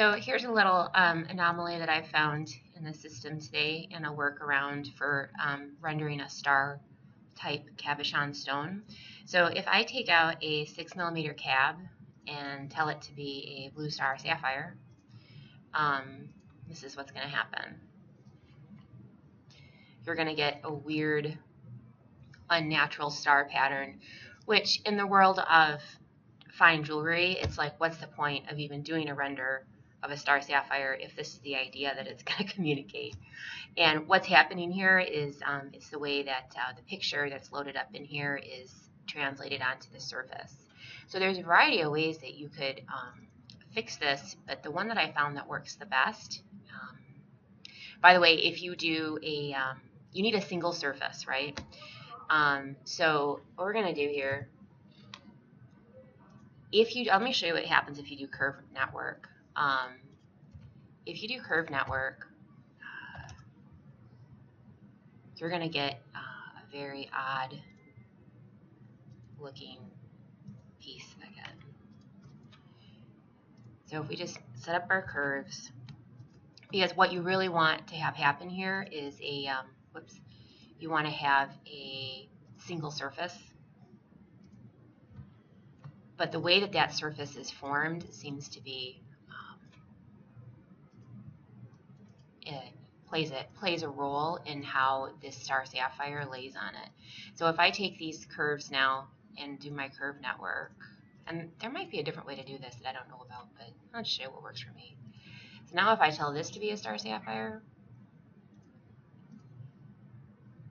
So here's a little anomaly that I found in the system today in a workaround for rendering a star type cabochon stone. So if I take out a 6mm cab and tell it to be a blue star sapphire, this is what's going to happen. You're going to get a weird, unnatural star pattern, which in the world of fine jewelry, it's like, what's the point of even doing a render of a star sapphire if this is the idea that it's going to communicate? And what's happening here is it's the way that the picture that's loaded up in here is translated onto the surface. So there's a variety of ways that you could fix this, but the one that I found that works the best, by the way, if you do a, you need a single surface, right? So what we're going to do here, let me show you what happens if you do curve network. If you do curve network, you're going to get a very odd looking piece again. So if we just set up our curves, because what you really want to have happen here is a, you want to have a single surface. But the way that that surface is formed seems to be, it plays a role in how this star sapphire lays on it. So if I take these curves now and do my curve network, and there might be a different way to do this that I don't know about, but I'll just show you what works for me. So now if I tell this to be a star sapphire,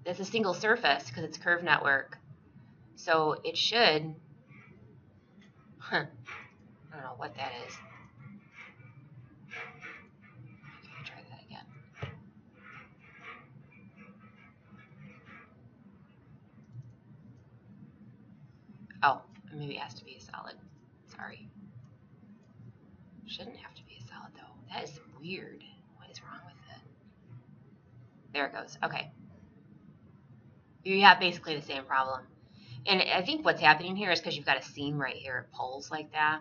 it's a single surface because it's curve network. So it should, I don't know what that is. Try that again. Oh, maybe it has to be a solid. Sorry. Shouldn't have to be a solid though. That is weird. What is wrong with it? There it goes. Okay. You have basically the same problem. And I think what's happening here is because you've got a seam right here. It pulls like that.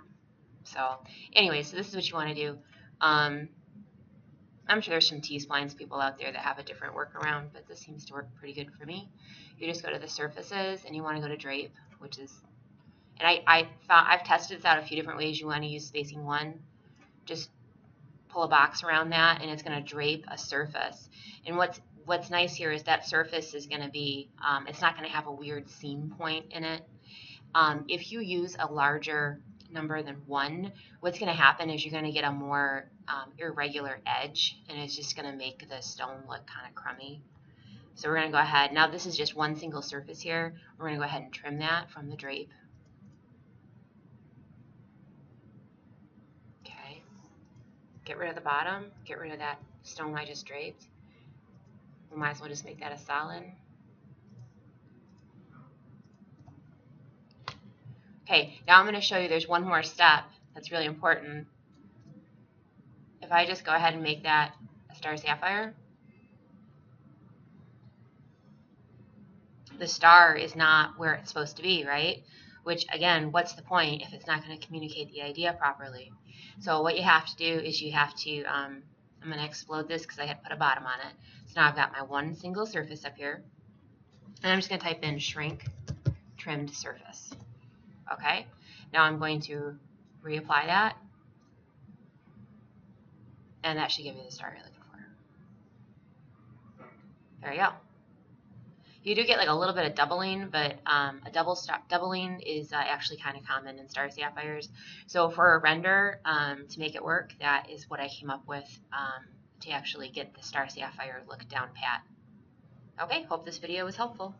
So anyway, so this is what you want to do. I'm sure there's some T-splines people out there that have a different workaround, but this seems to work pretty good for me. You just go to the surfaces and you want to go to drape, which is, and I've tested this out a few different ways. You want to use spacing 1. Just pull a box around that and it's going to drape a surface. And what's nice here is that surface is going to be, it's not going to have a weird seam point in it. If you use a larger number than 1, what's going to happen is you're going to get a more irregular edge, and it's just going to make the stone look kind of crummy. So we're going to go ahead, now this is just one single surface here, we're going to go ahead and trim that from the drape. Okay, get rid of the bottom, get rid of that stone I just draped. We might as well just make that a solid. Okay, now I'm going to show you there's one more step that's really important. If I just go ahead and make that a star sapphire, the star is not where it's supposed to be, right? Which, again, what's the point if it's not going to communicate the idea properly? So what you have to do is you have to, I'm going to explode this because I had put a bottom on it. So now I've got my one single surface up here, and I'm just going to type in shrink trimmed surface. Okay, now I'm going to reapply that, and that should give you the star you're looking for. There you go. You do get like a little bit of doubling, but a doubling is actually kind of common in star sapphires. So for a render, to make it work, that is what I came up with to actually get the star sapphire look down pat. Okay, hope this video was helpful.